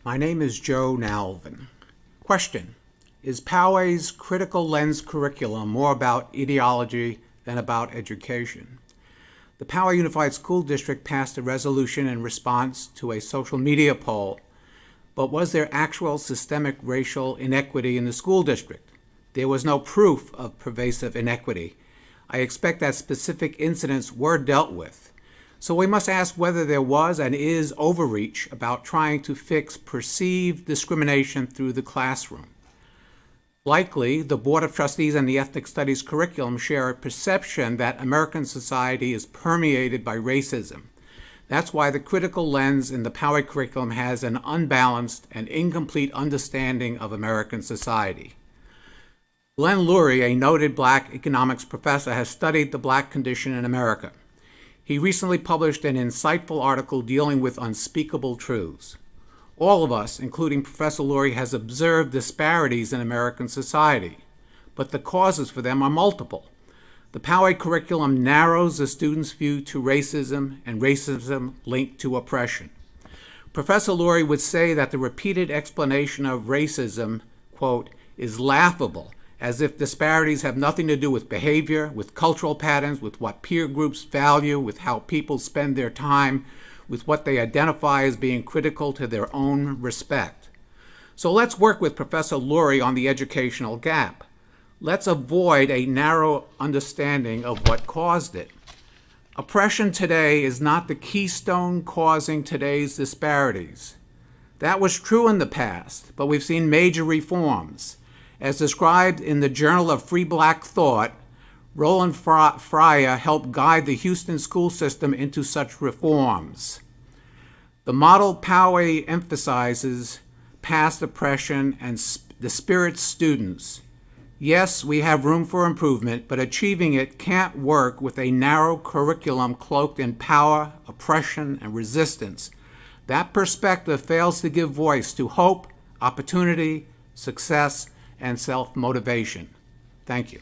My name is Joe Nalven. Question: is Poway's critical lens curriculum more about ideology than about education? The Poway Unified School District passed a resolution in response to a social media poll, but was there actual systemic racial inequity in the school district? There was no proof of pervasive inequity. I expect that specific incidents were dealt with. So we must ask whether there was and is overreach about trying to fix perceived discrimination through the classroom. Likely, the Board of Trustees and the Ethnic Studies curriculum share a perception that American society is permeated by racism. That's why the critical lens in the Poway curriculum has an unbalanced and incomplete understanding of American society. Glenn Lurie, a noted black economics professor, has studied the black condition in America. He recently published an insightful article dealing with unspeakable truths. All of us, including Professor Lurie, has observed disparities in American society, but the causes for them are multiple. The Poway curriculum narrows the student's view to racism and racism linked to oppression. Professor Lurie would say that the repeated explanation of racism, quote, is laughable, as if disparities have nothing to do with behavior, with cultural patterns, with what peer groups value, with how people spend their time, with what they identify as being critical to their own respect. So let's work with Professor Lurie on the educational gap. Let's avoid a narrow understanding of what caused it. Oppression today is not the keystone causing today's disparities. That was true in the past, but we've seen major reforms. As described in the Journal of Free Black Thought, Roland Fryer helped guide the Houston school system into such reforms. The model Poway emphasizes past oppression and the spirit students. Yes, we have room for improvement, but achieving it can't work with a narrow curriculum cloaked in power, oppression, and resistance. That perspective fails to give voice to hope, opportunity, success, and self-motivation. Thank you.